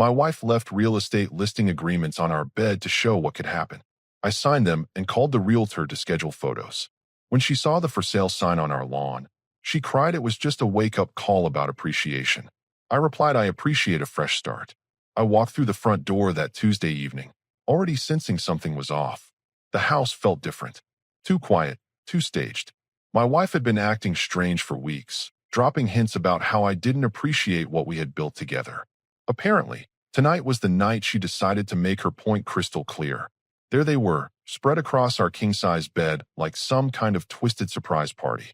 My wife left real estate listing agreements on our bed to show what could happen. I signed them and called the realtor to schedule photos. When she saw the for sale sign on our lawn, she cried it was just a wake-up call about appreciation. I replied I appreciate a fresh start. I walked through the front door that Tuesday evening, already sensing something was off. The house felt different. Too quiet, too staged. My wife had been acting strange for weeks, dropping hints about how I didn't appreciate what we had built together. Apparently, tonight was the night she decided to make her point crystal clear. There they were, spread across our king-size bed like some kind of twisted surprise party.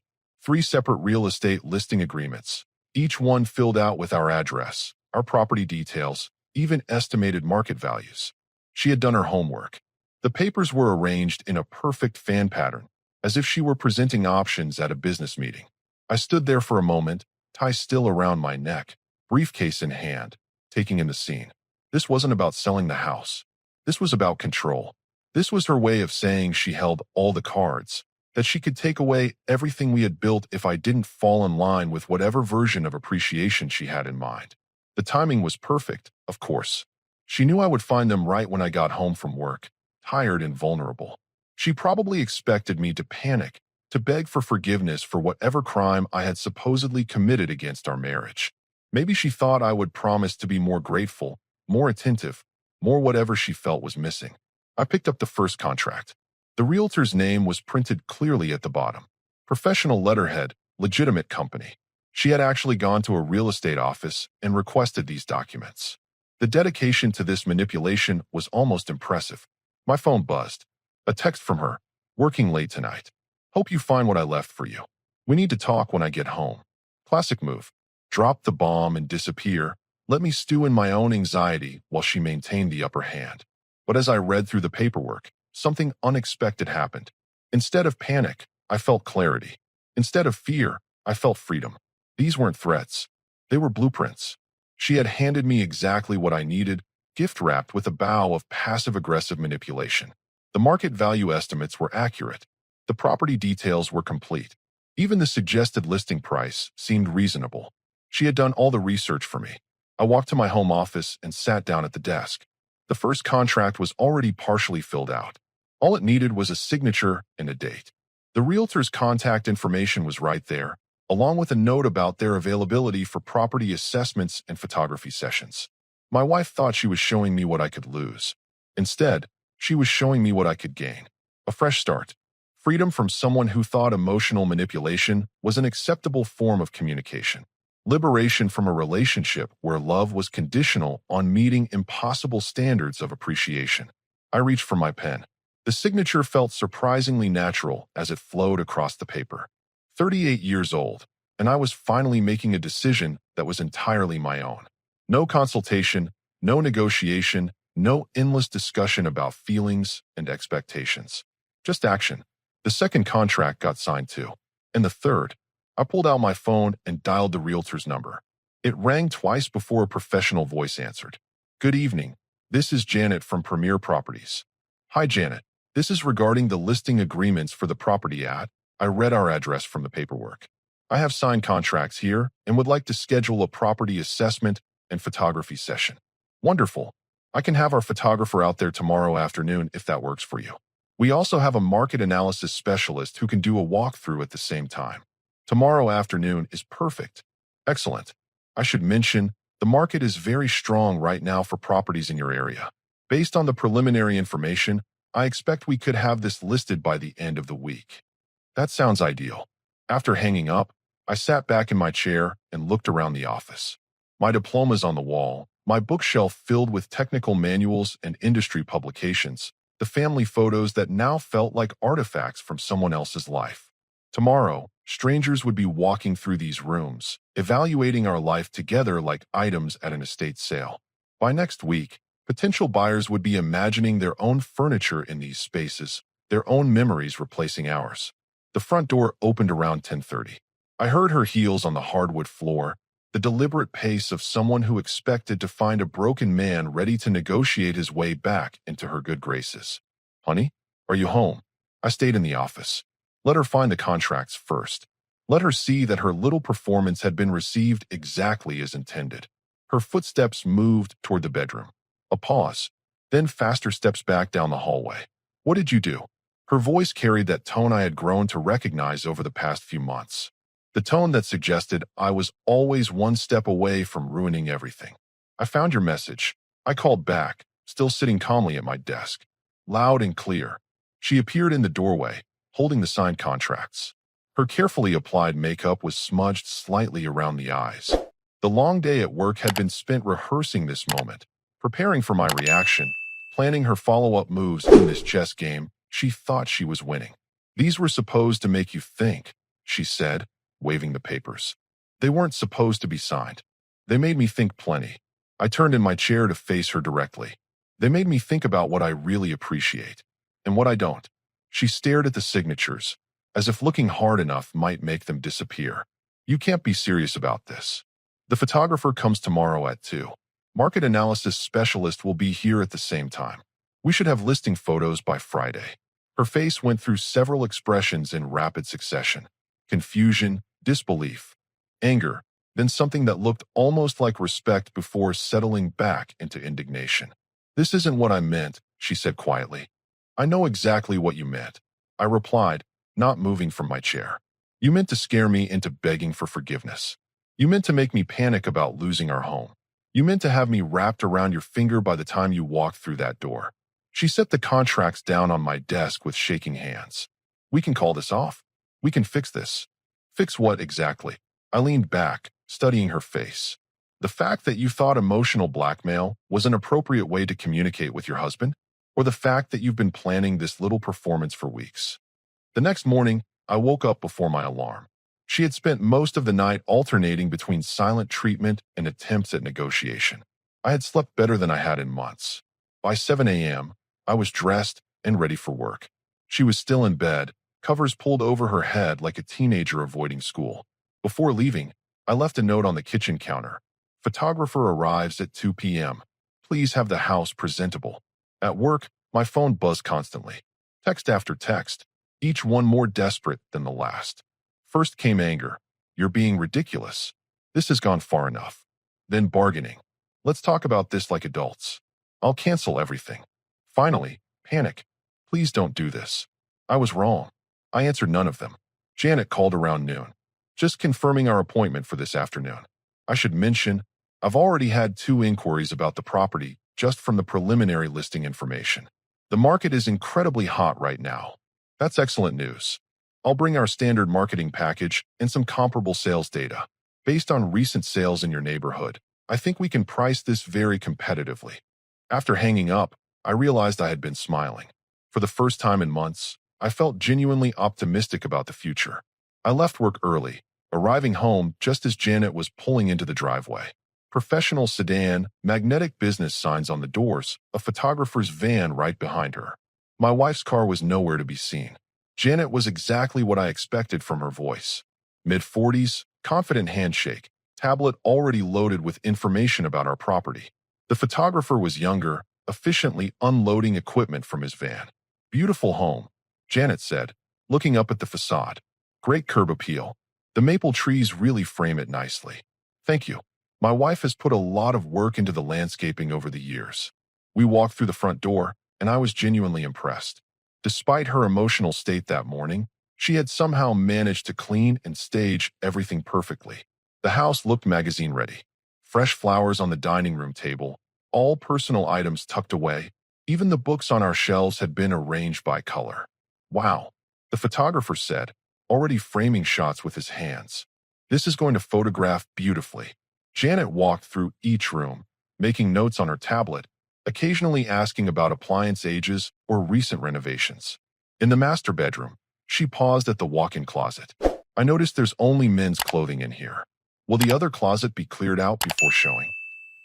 3 separate real estate listing agreements, each one filled out with our address, our property details, even estimated market values. She had done her homework. The papers were arranged in a perfect fan pattern, as if she were presenting options at a business meeting. I stood there for a moment, tie still around my neck, briefcase in hand, taking in the scene. This wasn't about selling the house. This was about control. This was her way of saying she held all the cards, that she could take away everything we had built if I didn't fall in line with whatever version of appreciation she had in mind. The timing was perfect, of course. She knew I would find them right when I got home from work, tired and vulnerable. She probably expected me to panic, to beg for forgiveness for whatever crime I had supposedly committed against our marriage. Maybe she thought I would promise to be more grateful, more attentive, more whatever she felt was missing. I picked up the first contract. The realtor's name was printed clearly at the bottom. Professional letterhead, legitimate company. She had actually gone to a real estate office and requested these documents. The dedication to this manipulation was almost impressive. My phone buzzed. A text from her. Working late tonight. Hope you find what I left for you. We need to talk when I get home. Classic move. Drop the bomb and disappear. Let me stew in my own anxiety while she maintained the upper hand. But as I read through the paperwork, something unexpected happened. Instead of panic, I felt clarity. Instead of fear, I felt freedom. These weren't threats. They were blueprints. She had handed me exactly what I needed, gift-wrapped with a bow of passive-aggressive manipulation. The market value estimates were accurate. The property details were complete. Even the suggested listing price seemed reasonable. She had done all the research for me. I walked to my home office and sat down at the desk. The first contract was already partially filled out. All it needed was a signature and a date. The realtor's contact information was right there, along with a note about their availability for property assessments and photography sessions. My wife thought she was showing me what I could lose. Instead, she was showing me what I could gain. A fresh start. Freedom from someone who thought emotional manipulation was an acceptable form of communication. Liberation from a relationship where love was conditional on meeting impossible standards of appreciation. I reached for my pen. The signature felt surprisingly natural as it flowed across the paper. 38 years old, and I was finally making a decision that was entirely my own. No consultation, no negotiation, no endless discussion about feelings and expectations. Just action. The second contract got signed too. And the third. I pulled out my phone and dialed the realtor's number. It rang twice before a professional voice answered. Good evening. This is Janet from Premier Properties. Hi, Janet. This is regarding the listing agreements for the property at. I read our address from the paperwork. I have signed contracts here and would like to schedule a property assessment and photography session. Wonderful. I can have our photographer out there tomorrow afternoon if that works for you. We also have a market analysis specialist who can do a walkthrough at the same time. Tomorrow afternoon is perfect. Excellent. I should mention, the market is very strong right now for properties in your area. Based on the preliminary information, I expect we could have this listed by the end of the week. That sounds ideal. After hanging up, I sat back in my chair and looked around the office. My diplomas on the wall, my bookshelf filled with technical manuals and industry publications, the family photos that now felt like artifacts from someone else's life. Tomorrow, strangers would be walking through these rooms, evaluating our life together like items at an estate sale. By next week, potential buyers would be imagining their own furniture in these spaces, their own memories replacing ours. The front door opened around 10:30. I heard her heels on the hardwood floor, the deliberate pace of someone who expected to find a broken man ready to negotiate his way back into her good graces. Honey, are you home? I stayed in the office. Let her find the contracts first. Let her see that her little performance had been received exactly as intended. Her footsteps moved toward the bedroom. A pause, then faster steps back down the hallway. What did you do? Her voice carried that tone I had grown to recognize over the past few months. The tone that suggested I was always one step away from ruining everything. I found your message. I called back, still sitting calmly at my desk. Loud and clear. She appeared in the doorway, holding the signed contracts. Her carefully applied makeup was smudged slightly around the eyes. The long day at work had been spent rehearsing this moment, preparing for my reaction, planning her follow-up moves in this chess game she thought she was winning. These were supposed to make you think, she said, waving the papers. They weren't supposed to be signed. They made me think plenty. I turned in my chair to face her directly. They made me think about what I really appreciate and what I don't. She stared at the signatures, as if looking hard enough might make them disappear. You can't be serious about this. The photographer comes tomorrow at 2. Market analysis specialist will be here at the same time. We should have listing photos by Friday. Her face went through several expressions in rapid succession. Confusion, disbelief, anger, then something that looked almost like respect before settling back into indignation. This isn't what I meant, she said quietly. I know exactly what you meant. I replied, not moving from my chair. You meant to scare me into begging for forgiveness. You meant to make me panic about losing our home. You meant to have me wrapped around your finger by the time you walked through that door. She set the contracts down on my desk with shaking hands. We can call this off. We can fix this. Fix what exactly? I leaned back, studying her face. The fact that you thought emotional blackmail was an appropriate way to communicate with your husband? Or the fact that you've been planning this little performance for weeks? The next morning, I woke up before my alarm. She had spent most of the night alternating between silent treatment and attempts at negotiation. I had slept better than I had in months. By 7 a.m., I was dressed and ready for work. She was still in bed, covers pulled over her head like a teenager avoiding school. Before leaving, I left a note on the kitchen counter. Photographer arrives at 2 p.m. Please have the house presentable. At work, my phone buzzed constantly. Text after text, each one more desperate than the last. First came anger. You're being ridiculous. This has gone far enough. Then bargaining. Let's talk about this like adults. I'll cancel everything. Finally, panic. Please don't do this. I was wrong. I answered none of them. Janet called around noon. Just confirming our appointment for this afternoon. I should mention, I've already had 2 inquiries about the property just from the preliminary listing information. The market is incredibly hot right now. That's excellent news. I'll bring our standard marketing package and some comparable sales data. Based on recent sales in your neighborhood, I think we can price this very competitively. After hanging up, I realized I had been smiling. For the first time in months, I felt genuinely optimistic about the future. I left work early, arriving home just as Janet was pulling into the driveway. Professional sedan, magnetic business signs on the doors, a photographer's van right behind her. My wife's car was nowhere to be seen. Janet was exactly what I expected from her voice. Mid-40s, confident handshake, tablet already loaded with information about our property. The photographer was younger, efficiently unloading equipment from his van. Beautiful home, Janet said, looking up at the facade. Great curb appeal. The maple trees really frame it nicely. Thank you. My wife has put a lot of work into the landscaping over the years. We walked through the front door, and I was genuinely impressed. Despite her emotional state that morning, she had somehow managed to clean and stage everything perfectly. The house looked magazine-ready. Fresh flowers on the dining room table, all personal items tucked away. Even the books on our shelves had been arranged by color. Wow, the photographer said, already framing shots with his hands. This is going to photograph beautifully. Janet walked through each room, making notes on her tablet, occasionally asking about appliance ages or recent renovations. In the master bedroom, she paused at the walk-in closet. I noticed there's only men's clothing in here. Will the other closet be cleared out before showing?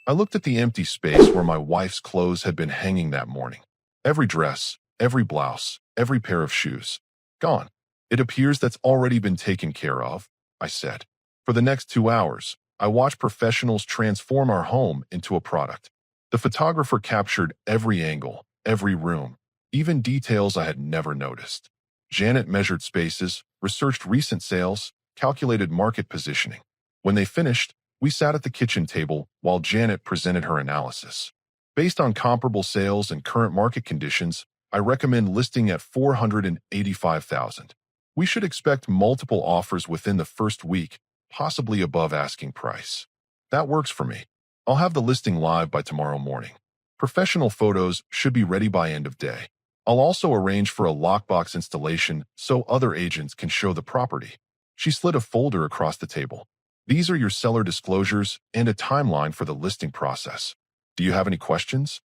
I looked at the empty space where my wife's clothes had been hanging that morning. Every dress, every blouse, every pair of shoes. Gone. It appears that's already been taken care of, I said. For the next 2 hours, I watched professionals transform our home into a product. The photographer captured every angle, every room, even details I had never noticed. Janet measured spaces, researched recent sales, calculated market positioning. When they finished, We sat at the kitchen table while Janet presented her analysis. Based on comparable sales and current market conditions, I recommend listing at $485,000. We should expect multiple offers within the first week, possibly above asking price. That works for me. I'll have the listing live by tomorrow morning. Professional photos should be ready by end of day. I'll also arrange for a lockbox installation so other agents can show the property. She slid a folder across the table. These are your seller disclosures and a timeline for the listing process. Do you have any questions?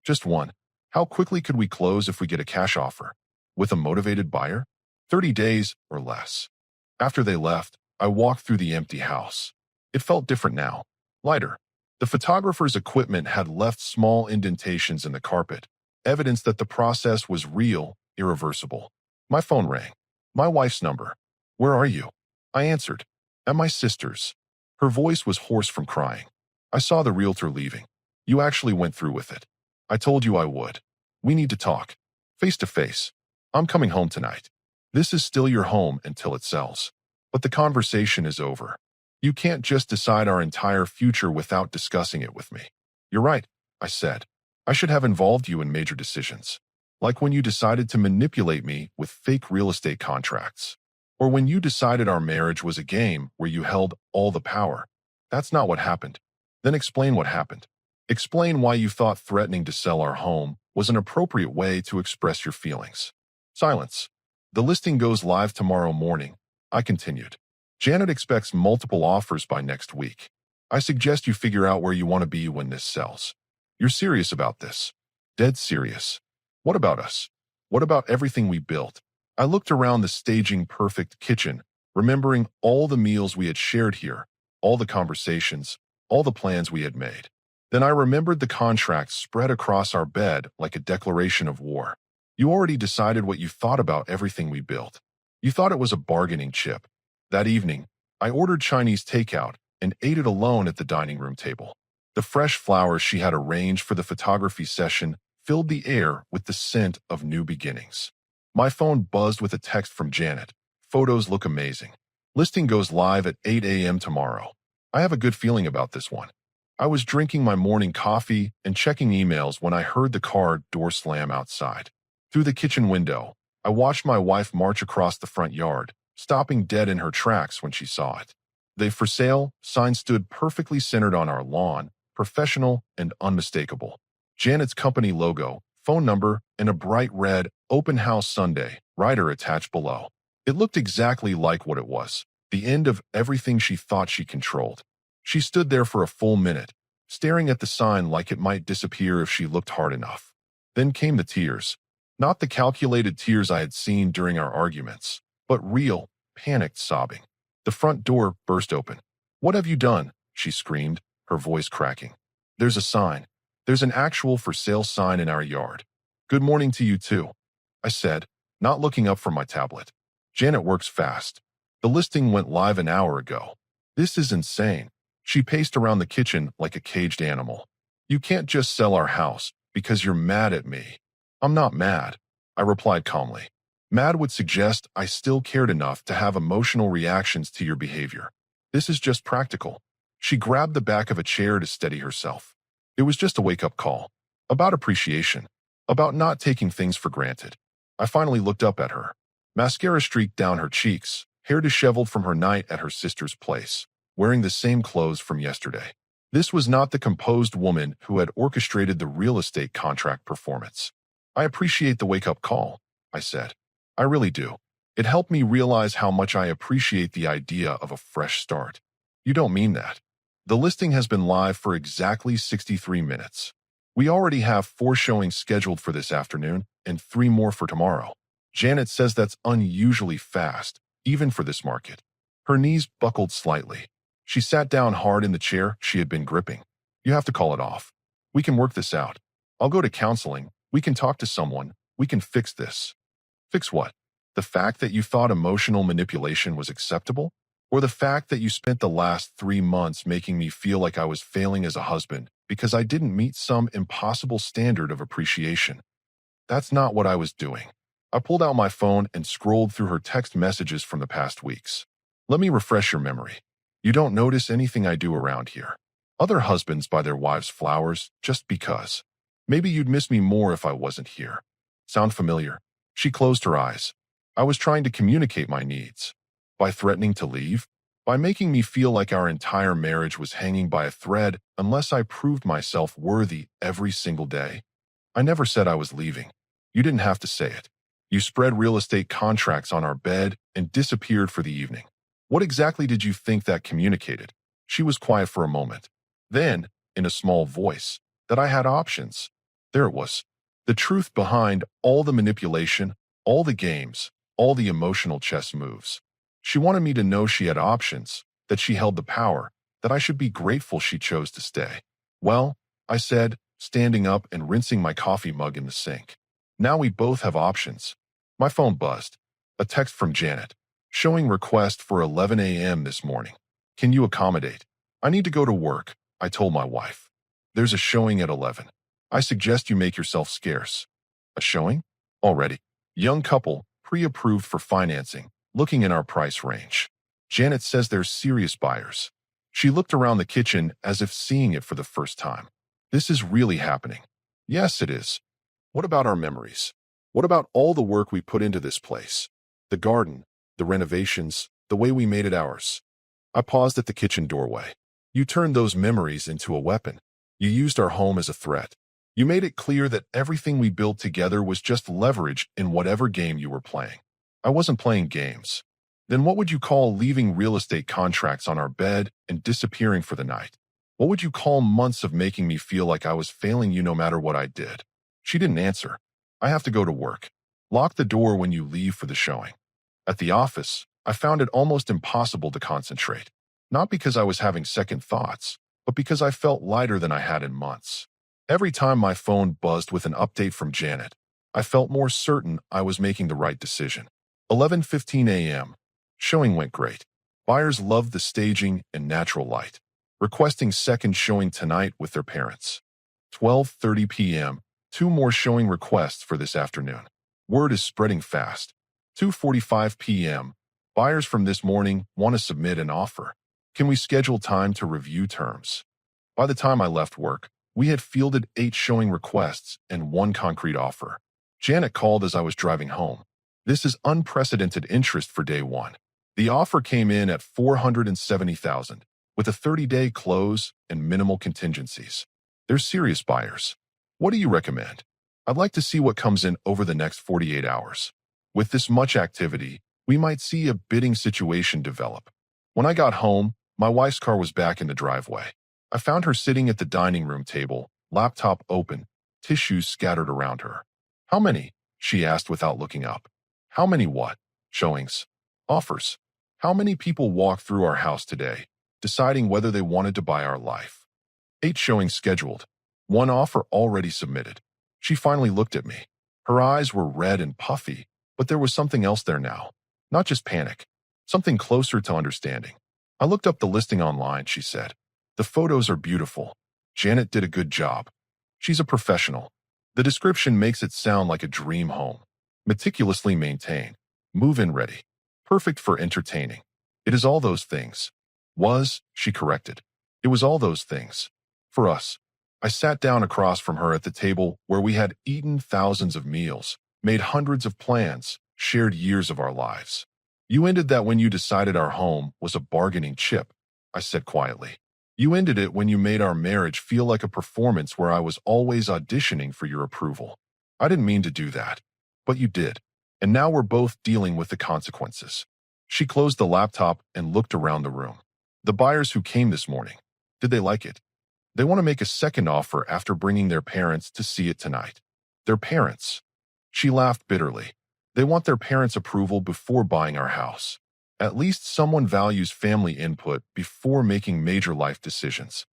Just one. How quickly could we close if we get a cash offer? With a motivated buyer? 30 days or less. After they left, I walked through the empty house. It felt different now, lighter. The photographer's equipment had left small indentations in the carpet, evidence that the process was real, irreversible. My phone rang. My wife's number. Where are you? I answered. At my sister's. Her voice was hoarse from crying. I saw the realtor leaving. You actually went through with it. I told you I would. We need to talk. Face to face. I'm coming home tonight. This is still your home until it sells. But the conversation is over. You can't just decide our entire future without discussing it with me. You're right, I said. I should have involved you in major decisions. Like when you decided to manipulate me with fake real estate contracts. Or when you decided our marriage was a game where you held all the power. That's not what happened. Then explain what happened. Explain why you thought threatening to sell our home was an appropriate way to express your feelings. Silence. The listing goes live tomorrow morning, I continued. Janet expects multiple offers by next week. I suggest you figure out where you want to be when this sells. You're serious about this. Dead serious. What about us? What about everything we built? I looked around the staging perfect kitchen, remembering all the meals we had shared here, all the conversations, all the plans we had made. Then I remembered the contracts spread across our bed like a declaration of war. You already decided what you thought about everything we built. You thought it was a bargaining chip. That evening, I ordered Chinese takeout and ate it alone at the dining room table. The fresh flowers she had arranged for the photography session filled the air with the scent of new beginnings. My phone buzzed with a text from Janet. Photos look amazing. Listing goes live at 8 a.m. tomorrow. I have a good feeling about this one. I was drinking my morning coffee and checking emails when I heard the car door slam outside. Through the kitchen window, I watched my wife march across the front yard, stopping dead in her tracks when she saw it. The "For Sale" sign stood perfectly centered on our lawn, professional and unmistakable. Janet's company logo, phone number, and a bright red "Open House Sunday" rider attached below. It looked exactly like what it was, the end of everything she thought she controlled. She stood there for a full minute, staring at the sign like it might disappear if she looked hard enough. Then came the tears. Not the calculated tears I had seen during our arguments, but real, panicked sobbing. The front door burst open. "What have you done?" she screamed, her voice cracking. "There's a sign. There's an actual for sale sign in our yard. Good morning to you too," I said, not looking up from my tablet. Janet works fast. The listing went live an hour ago. This is insane. She paced around the kitchen like a caged animal. You can't just sell our house because you're mad at me. I'm not mad, I replied calmly. Mad would suggest I still cared enough to have emotional reactions to your behavior. This is just practical. She grabbed the back of a chair to steady herself. It was just a wake-up call. About appreciation. About not taking things for granted. I finally looked up at her. Mascara streaked down her cheeks, hair disheveled from her night at her sister's place, wearing the same clothes from yesterday. This was not the composed woman who had orchestrated the real estate contract performance. I appreciate the wake-up call, I said. I really do. It helped me realize how much I appreciate the idea of a fresh start. You don't mean that. The listing has been live for exactly 63 minutes. We already have 4 showings scheduled for this afternoon and 3 more for tomorrow. Janet says that's unusually fast, even for this market. Her knees buckled slightly. She sat down hard in the chair she had been gripping. You have to call it off. We can work this out. I'll go to counseling. We can talk to someone. We can fix this. Fix what? The fact that you thought emotional manipulation was acceptable? Or the fact that you spent the last 3 months making me feel like I was failing as a husband because I didn't meet some impossible standard of appreciation? That's not what I was doing. I pulled out my phone and scrolled through her text messages from the past weeks. Let me refresh your memory. You don't notice anything I do around here. Other husbands buy their wives flowers just because. Maybe you'd miss me more if I wasn't here. Sound familiar? She closed her eyes. I was trying to communicate my needs. By threatening to leave? By making me feel like our entire marriage was hanging by a thread unless I proved myself worthy every single day? I never said I was leaving. You didn't have to say it. You spread real estate contracts on our bed and disappeared for the evening. What exactly did you think that communicated? She was quiet for a moment. Then, in a small voice, that I had options. There it was. The truth behind all the manipulation, all the games, all the emotional chess moves. She wanted me to know she had options, that she held the power, that I should be grateful she chose to stay. Well, I said, standing up and rinsing my coffee mug in the sink. Now we both have options. My phone buzzed. A text from Janet. Showing request for 11 a.m. this morning. Can you accommodate? I need to go to work, I told my wife. There's a showing at 11. I suggest you make yourself scarce. A showing? Already. Young couple, pre-approved for financing, looking in our price range. Janet says there's serious buyers. She looked around the kitchen as if seeing it for the first time. This is really happening. Yes, it is. What about our memories? What about all the work we put into this place? The garden, the renovations, the way we made it ours. I paused at the kitchen doorway. You turned those memories into a weapon. You used our home as a threat. You made it clear that everything we built together was just leverage in whatever game you were playing. I wasn't playing games. Then what would you call leaving real estate contracts on our bed and disappearing for the night? What would you call months of making me feel like I was failing you no matter what I did? She didn't answer. I have to go to work. Lock the door when you leave for the showing. At the office, I found it almost impossible to concentrate. Not because I was having second thoughts, but because I felt lighter than I had in months. Every time my phone buzzed with an update from Janet, I felt more certain I was making the right decision. 11:15 a.m. Showing went great. Buyers loved the staging and natural light, requesting second showing tonight with their parents. 12:30 p.m. 2 more showing requests for this afternoon. Word is spreading fast. 2:45 p.m. Buyers from this morning want to submit an offer. Can we schedule time to review terms? By the time I left work, we had fielded 8 showing requests and 1 concrete offer. Janet called as I was driving home. This is unprecedented interest for day one. The offer came in at $470,000, with a 30-day close and minimal contingencies. They're serious buyers. What do you recommend? I'd like to see what comes in over the next 48 hours. With this much activity, we might see a bidding situation develop. When I got home, my wife's car was back in the driveway. I found her sitting at the dining room table, laptop open, tissues scattered around her. How many? She asked without looking up. How many what? Showings. Offers. How many people walked through our house today, deciding whether they wanted to buy our life? 8 showings scheduled. 1 offer already submitted. She finally looked at me. Her eyes were red and puffy, but there was something else there now. Not just panic. Something closer to understanding. I looked up the listing online, she said. The photos are beautiful. Janet did a good job. She's a professional. The description makes it sound like a dream home. Meticulously maintained. Move-in ready. Perfect for entertaining. It is all those things. She corrected. It was all those things. For us. I sat down across from her at the table where we had eaten thousands of meals, made hundreds of plans, shared years of our lives. You ended that when you decided our home was a bargaining chip, I said quietly. You ended it when you made our marriage feel like a performance where I was always auditioning for your approval. I didn't mean to do that, but you did. And now we're both dealing with the consequences. She closed the laptop and looked around the room. The buyers who came this morning, did they like it? They want to make a second offer after bringing their parents to see it tonight. Their parents. She laughed bitterly. They want their parents' approval before buying our house. At least someone values family input before making major life decisions.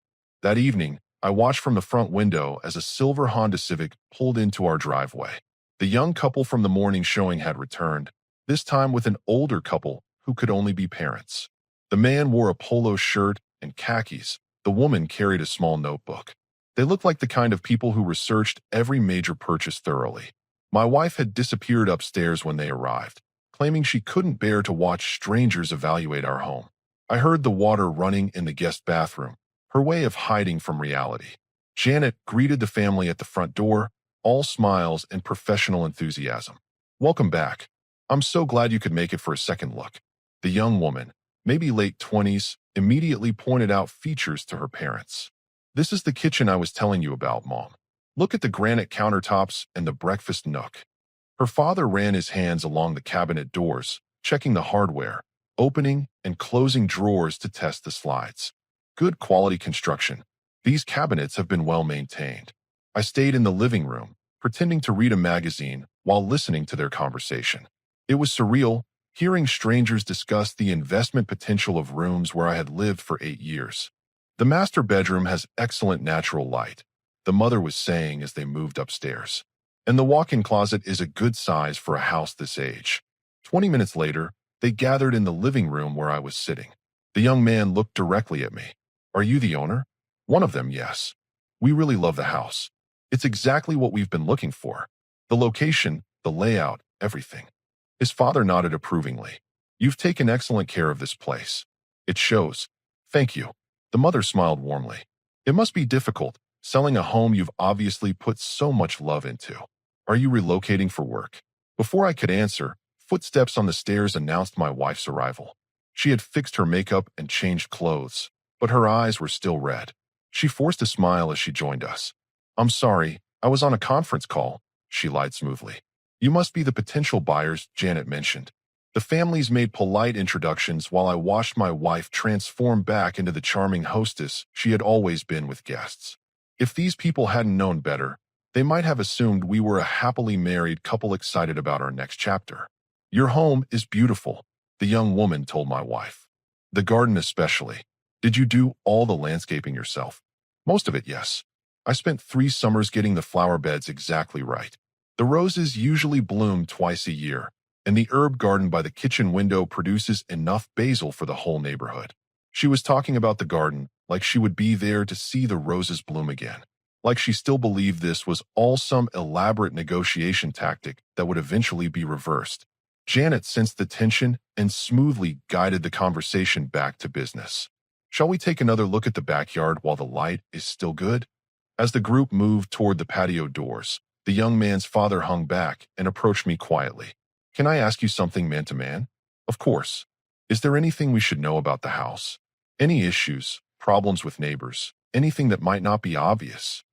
That evening, I watched from the front window as a silver Honda Civic pulled into our driveway. The young couple from the morning showing had returned, this time with an older couple who could only be parents. The man wore a polo shirt and khakis. The woman carried a small notebook. They looked like the kind of people who researched every major purchase thoroughly. My wife had disappeared upstairs when they arrived, claiming she couldn't bear to watch strangers evaluate our home. I heard the water running in the guest bathroom, her way of hiding from reality. Janet greeted the family at the front door, all smiles and professional enthusiasm. "Welcome back. I'm so glad you could make it for a second look." The young woman, maybe late 20s, immediately pointed out features to her parents. "This is the kitchen I was telling you about, Mom. Look at the granite countertops and the breakfast nook." Her father ran his hands along the cabinet doors, checking the hardware, opening and closing drawers to test the slides. "Good quality construction. These cabinets have been well maintained." I stayed in the living room, pretending to read a magazine while listening to their conversation. It was surreal, hearing strangers discuss the investment potential of rooms where I had lived for 8 years. "The master bedroom has excellent natural light," the mother was saying as they moved upstairs. "And the walk-in closet is a good size for a house this age." 20 minutes later, they gathered in the living room where I was sitting. The young man looked directly at me. "Are you the owner?" One of them, "Yes. We really love the house. It's exactly what we've been looking for. The location, the layout, everything." His father nodded approvingly. "You've taken excellent care of this place. It shows." "Thank you." The mother smiled warmly. "It must be difficult, selling a home you've obviously put so much love into. Are you relocating for work?" Before I could answer, footsteps on the stairs announced my wife's arrival. She had fixed her makeup and changed clothes, but her eyes were still red. She forced a smile as she joined us. "I'm sorry, I was on a conference call," she lied smoothly. "You must be the potential buyers," Janet mentioned. The families made polite introductions while I watched my wife transform back into the charming hostess she had always been with guests. If these people hadn't known better, they might have assumed we were a happily married couple excited about our next chapter. "Your home is beautiful," the young woman told my wife. "The garden especially. Did you do all the landscaping yourself?" "Most of it, yes. I spent 3 summers getting the flower beds exactly right. The roses usually bloom twice a year, and the herb garden by the kitchen window produces enough basil for the whole neighborhood." She was talking about the garden like she would be there to see the roses bloom again, like she still believed this was all some elaborate negotiation tactic that would eventually be reversed. Janet sensed the tension and smoothly guided the conversation back to business. "Shall we take another look at the backyard while the light is still good?" As the group moved toward the patio doors, the young man's father hung back and approached me quietly. "Can I ask you something man to man?" "Of course. Is there anything we should know about the house? Any issues, problems with neighbors, anything that might not be obvious?"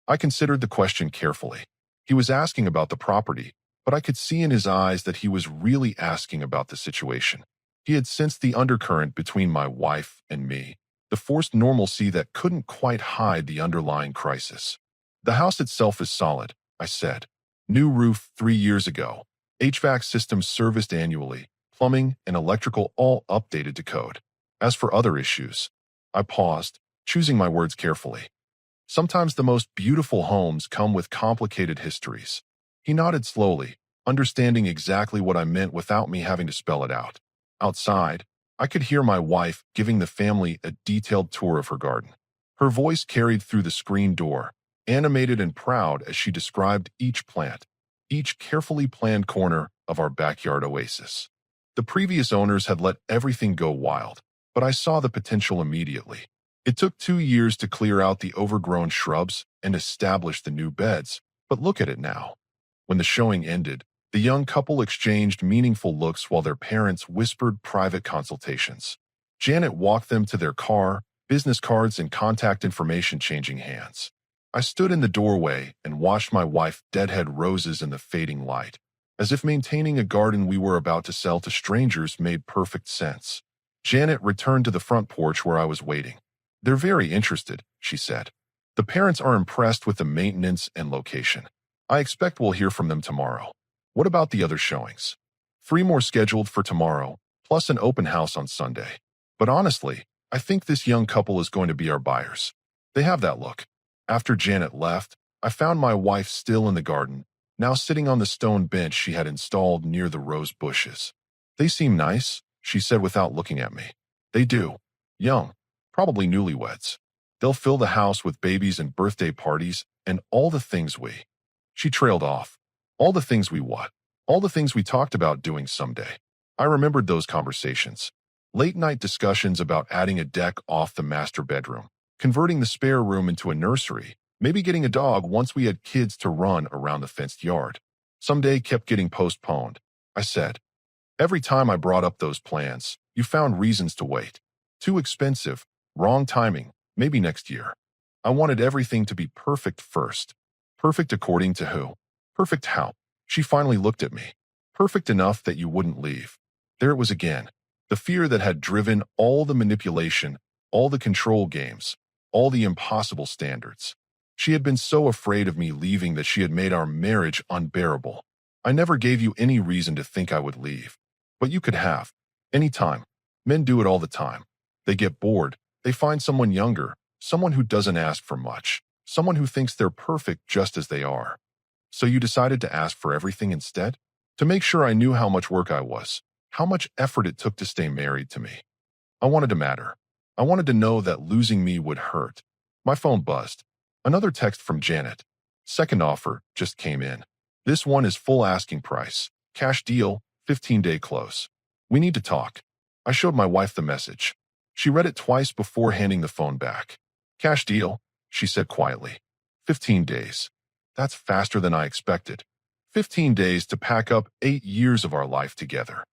I considered the question carefully. He was asking about the property, but I could see in his eyes that he was really asking about the situation. He had sensed the undercurrent between my wife and me, the forced normalcy that couldn't quite hide the underlying crisis. "The house itself is solid," I said. "New roof 3 years ago. HVAC systems serviced annually, plumbing and electrical all updated to code. As for other issues," I paused, choosing my words carefully. "Sometimes the most beautiful homes come with complicated histories." He nodded slowly, understanding exactly what I meant without me having to spell it out. Outside, I could hear my wife giving the family a detailed tour of her garden. Her voice carried through the screen door, animated and proud as she described each plant, each carefully planned corner of our backyard oasis. The previous owners had let everything go wild, but I saw the potential immediately. It took 2 years to clear out the overgrown shrubs and establish the new beds, but look at it now. When the showing ended, the young couple exchanged meaningful looks while their parents whispered private consultations. Janet walked them to their car, business cards and contact information changing hands. I stood in the doorway and watched my wife deadhead roses in the fading light, as if maintaining a garden we were about to sell to strangers made perfect sense. Janet returned to the front porch where I was waiting. "They're very interested," she said. "The parents are impressed with the maintenance and location. I expect we'll hear from them tomorrow." "What about the other showings?" "3 more scheduled for tomorrow, plus an open house on Sunday. But honestly, I think this young couple is going to be our buyers. They have that look." After Janet left, I found my wife still in the garden, now sitting on the stone bench she had installed near the rose bushes. "They seem nice," she said without looking at me. "They do. Young, probably newlyweds. They'll fill the house with babies and birthday parties and all the things we—" She trailed off. "All the things we what?" "All the things we talked about doing someday." I remembered those conversations. Late-night discussions about adding a deck off the master bedroom, converting the spare room into a nursery, maybe getting a dog once we had kids to run around the fenced yard. Someday kept getting postponed. I said, every time I brought up those plans, you found reasons to wait. Too expensive, wrong timing, maybe next year. I wanted everything to be perfect first. Perfect according to who? Perfect how? She finally looked at me. Perfect enough that you wouldn't leave. There it was again. The fear that had driven all the manipulation, all the control games, all the impossible standards. She had been so afraid of me leaving that she had made our marriage unbearable. I never gave you any reason to think I would leave. But you could have. Any time. Men do it all the time. They get bored. They find someone younger, someone who doesn't ask for much, someone who thinks they're perfect just as they are. So you decided to ask for everything instead? To make sure I knew how much work I was, how much effort it took to stay married to me. I wanted to matter. I wanted to know that losing me would hurt. My phone buzzed. Another text from Janet. Second offer just came in. This one is full asking price. Cash deal, 15-day close. We need to talk. I showed my wife the message. She read it twice before handing the phone back. Cash deal, she said quietly. 15 days. That's faster than I expected. 15 days to pack up 8 years of our life together.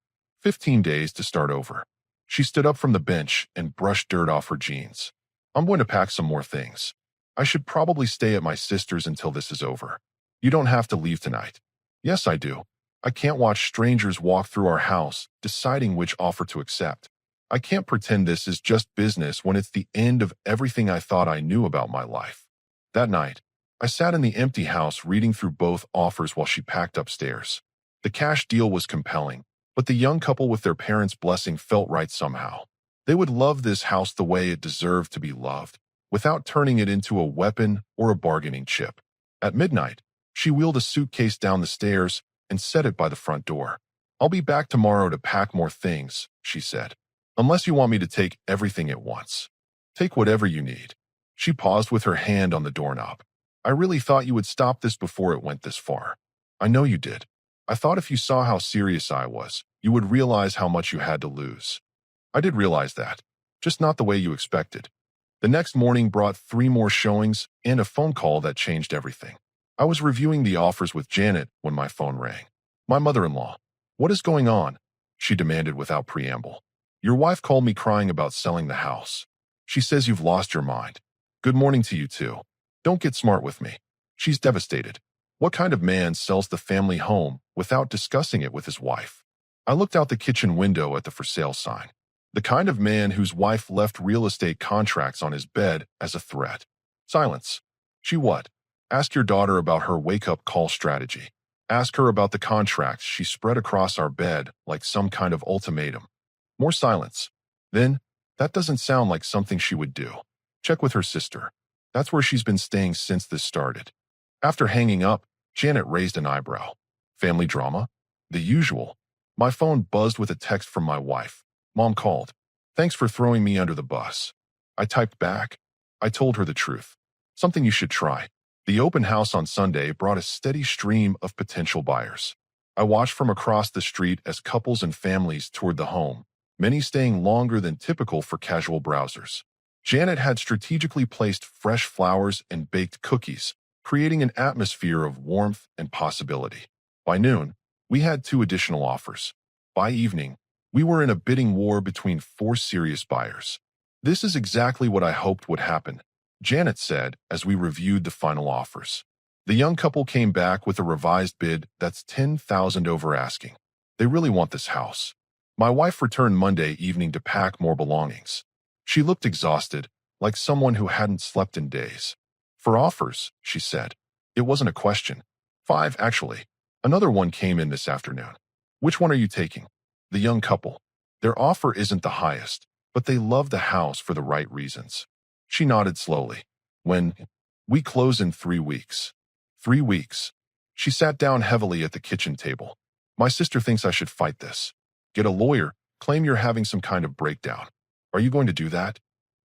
15 days to start over. She stood up from the bench and brushed dirt off her jeans. I'm going to pack some more things. I should probably stay at my sister's until this is over. You don't have to leave tonight. Yes, I do. I can't watch strangers walk through our house, deciding which offer to accept. I can't pretend this is just business when it's the end of everything I thought I knew about my life. That night, I sat in the empty house reading through both offers while she packed upstairs. The cash deal was compelling, but the young couple with their parents' blessing felt right somehow. They would love this house the way it deserved to be loved, without turning it into a weapon or a bargaining chip. At midnight, she wheeled a suitcase down the stairs and set it by the front door. I'll be back tomorrow to pack more things, she said. Unless you want me to take everything at once. Take whatever you need. She paused with her hand on the doorknob. I really thought you would stop this before it went this far. I know you did. I thought if you saw how serious I was, you would realize how much you had to lose. I did realize that, just not the way you expected. The next morning brought 3 more showings and a phone call that changed everything. I was reviewing the offers with Janet when my phone rang. My mother-in-law. What is going on? She demanded without preamble. Your wife called me crying about selling the house. She says you've lost your mind. Good morning to you too. Don't get smart with me. She's devastated. What kind of man sells the family home without discussing it with his wife? I looked out the kitchen window at the for sale sign. The kind of man whose wife left real estate contracts on his bed as a threat. Silence. She what? Ask your daughter about her wake-up call strategy. Ask her about the contracts she spread across our bed like some kind of ultimatum. More silence. Then, that doesn't sound like something she would do. Check with her sister. That's where she's been staying since this started. After hanging up, Janet raised an eyebrow. Family drama? The usual. My phone buzzed with a text from my wife. Mom called. Thanks for throwing me under the bus. I typed back. I told her the truth. Something you should try. The open house on Sunday brought a steady stream of potential buyers. I watched from across the street as couples and families toured the home, many staying longer than typical for casual browsers. Janet had strategically placed fresh flowers and baked cookies, creating an atmosphere of warmth and possibility. By noon, we had 2 additional offers. By evening, we were in a bidding war between 4 serious buyers. This is exactly what I hoped would happen, Janet said as we reviewed the final offers. The young couple came back with a revised bid that's $10,000 over asking. They really want this house. My wife returned Monday evening to pack more belongings. She looked exhausted, like someone who hadn't slept in days. For offers, she said. It wasn't a question. 5, actually. Another one came in this afternoon. Which one are you taking? The young couple. Their offer isn't the highest, but they love the house for the right reasons. She nodded slowly. When we close in 3 weeks. 3 weeks. She sat down heavily at the kitchen table. My sister thinks I should fight this. Get a lawyer, claim you're having some kind of breakdown. Are you going to do that?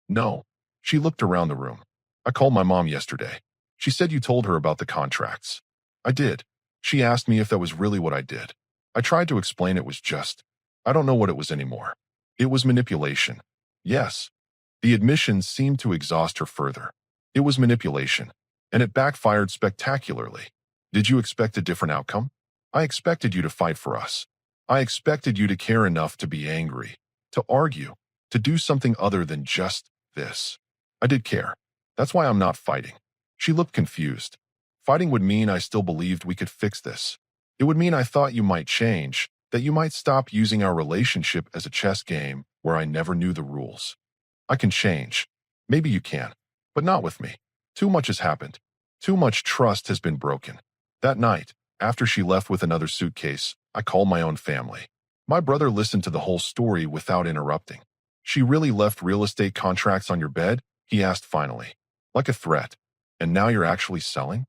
No. She looked around the room. I called my mom yesterday. She said you told her about the contracts. I did. She asked me if that was really what I did. I tried to explain it was just. I don't know what it was anymore. It was manipulation. Yes. The admission seemed to exhaust her further. It was manipulation, and it backfired spectacularly. Did you expect a different outcome? I expected you to fight for us. I expected you to care enough to be angry, to argue, to do something other than just this. I did care. That's why I'm not fighting. She looked confused. Fighting would mean I still believed we could fix this. It would mean I thought you might change, that you might stop using our relationship as a chess game where I never knew the rules. I can change. Maybe you can, but not with me. Too much has happened. Too much trust has been broken. That night, after she left with another suitcase, I called my own family. My brother listened to the whole story without interrupting. She really left real estate contracts on your bed? He asked finally. Like a threat. And now you're actually selling?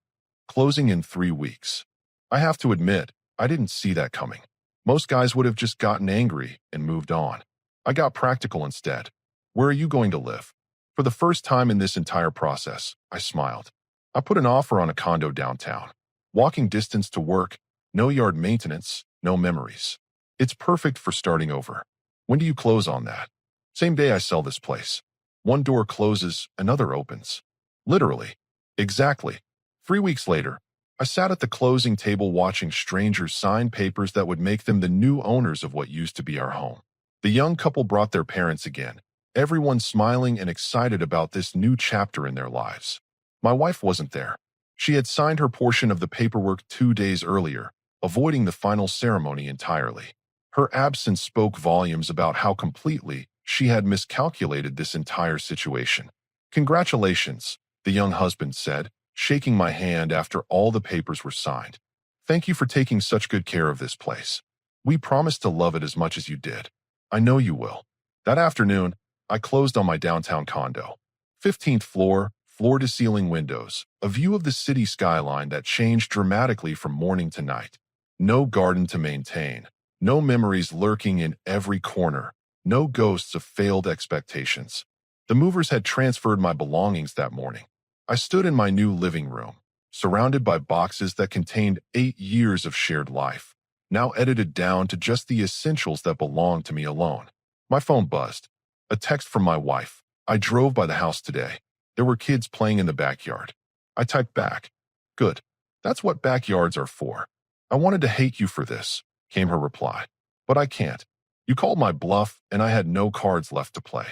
Closing in 3 weeks. I have to admit, I didn't see that coming. Most guys would have just gotten angry and moved on. I got practical instead. Where are you going to live? For the first time in this entire process, I smiled. I put an offer on a condo downtown. Walking distance to work, no yard maintenance, no memories. It's perfect for starting over. When do you close on that? Same day I sell this place. One door closes, another opens. Literally. Exactly. 3 weeks later, I sat at the closing table watching strangers sign papers that would make them the new owners of what used to be our home. The young couple brought their parents again, everyone smiling and excited about this new chapter in their lives. My wife wasn't there. She had signed her portion of the paperwork 2 days earlier, avoiding the final ceremony entirely. Her absence spoke volumes about how completely she had miscalculated this entire situation. Congratulations, the young husband said, shaking my hand after all the papers were signed. Thank you for taking such good care of this place. We promised to love it as much as you did. I know you will. That afternoon, I closed on my downtown condo. 15th floor, floor-to-ceiling windows, a view of the city skyline that changed dramatically from morning to night. No garden to maintain, no memories lurking in every corner, no ghosts of failed expectations. The movers had transferred my belongings that morning. I stood in my new living room, surrounded by boxes that contained 8 years of shared life, now edited down to just the essentials that belonged to me alone. My phone buzzed. A text from my wife. I drove by the house today. There were kids playing in the backyard. I typed back. Good. That's what backyards are for. I wanted to hate you for this, came her reply. But I can't. You called my bluff and I had no cards left to play.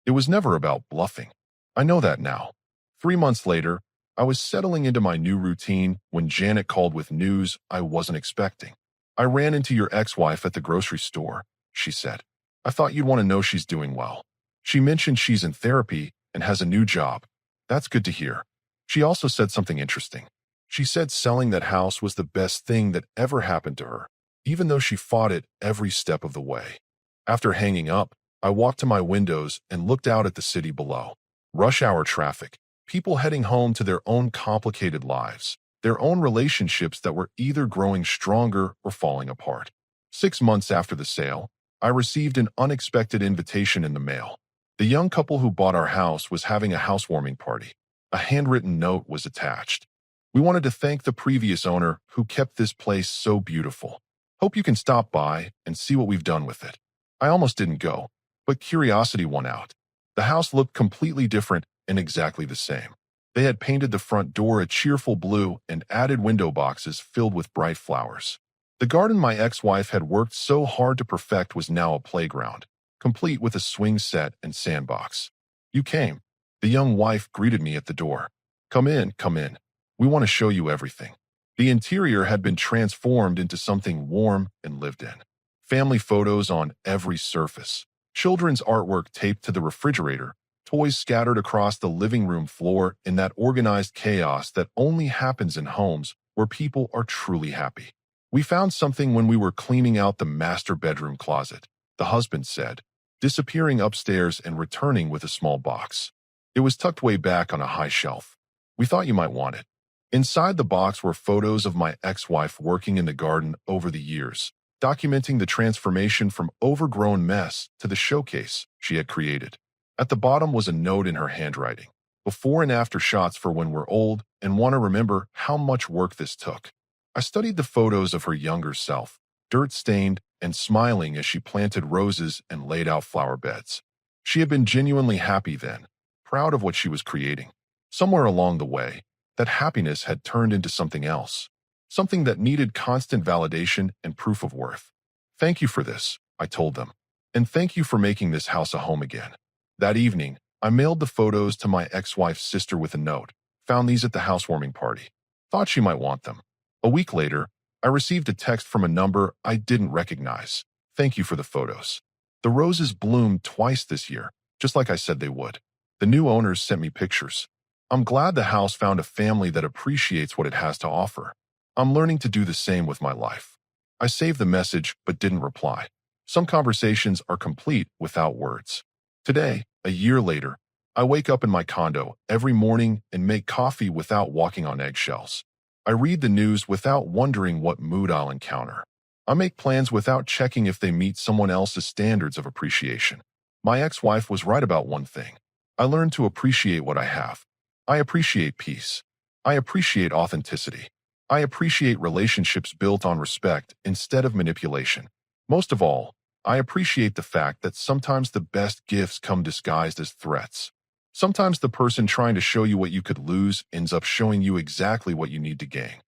It was never about bluffing. I know that now. 3 months later, I was settling into my new routine when Janet called with news I wasn't expecting. I ran into your ex-wife at the grocery store, she said. I thought you'd want to know she's doing well. She mentioned she's in therapy and has a new job. That's good to hear. She also said something interesting. She said selling that house was the best thing that ever happened to her, even though she fought it every step of the way. After hanging up, I walked to my windows and looked out at the city below. Rush hour traffic, people heading home to their own complicated lives, their own relationships that were either growing stronger or falling apart. 6 months after the sale, I received an unexpected invitation in the mail. The young couple who bought our house was having a housewarming party. A handwritten note was attached. We wanted to thank the previous owner who kept this place so beautiful. Hope you can stop by and see what we've done with it. I almost didn't go, but curiosity won out. The house looked completely different and exactly the same. They had painted the front door a cheerful blue and added window boxes filled with bright flowers. The garden my ex-wife had worked so hard to perfect was now a playground, complete with a swing set and sandbox. You came. The young wife greeted me at the door. Come in, come in. We want to show you everything. The interior had been transformed into something warm and lived in. Family photos on every surface. Children's artwork taped to the refrigerator. Toys scattered across the living room floor in that organized chaos that only happens in homes where people are truly happy. We found something when we were cleaning out the master bedroom closet, the husband said, disappearing upstairs and returning with a small box. It was tucked way back on a high shelf. We thought you might want it. Inside the box were photos of my ex-wife working in the garden over the years, documenting the transformation from overgrown mess to the showcase she had created. At the bottom was a note in her handwriting, before and after shots for when we're old and want to remember how much work this took. I studied the photos of her younger self, dirt-stained, and smiling as she planted roses and laid out flower beds. She had been genuinely happy then, proud of what she was creating. Somewhere along the way, that happiness had turned into something else, something that needed constant validation and proof of worth. "Thank you for this," I told them, "and thank you for making this house a home again." That evening, I mailed the photos to my ex-wife's sister with a note. "Found these at the housewarming party. Thought she might want them." A week later, I received a text from a number I didn't recognize. "Thank you for the photos. The roses bloomed twice this year, just like I said they would. The new owners sent me pictures. I'm glad the house found a family that appreciates what it has to offer. I'm learning to do the same with my life." I saved the message but didn't reply. Some conversations are complete without words. Today, a year later, I wake up in my condo every morning and make coffee without walking on eggshells. I read the news without wondering what mood I'll encounter. I make plans without checking if they meet someone else's standards of appreciation. My ex-wife was right about one thing. I learned to appreciate what I have. I appreciate peace. I appreciate authenticity. I appreciate relationships built on respect instead of manipulation. Most of all, I appreciate the fact that sometimes the best gifts come disguised as threats. Sometimes the person trying to show you what you could lose ends up showing you exactly what you need to gain.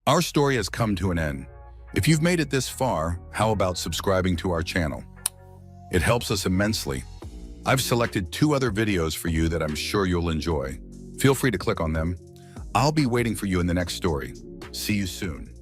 Our story has come to an end. If you've made it this far, how about subscribing to our channel? It helps us immensely. I've selected 2 other videos for you that I'm sure you'll enjoy. Feel free to click on them. I'll be waiting for you in the next story. See you soon.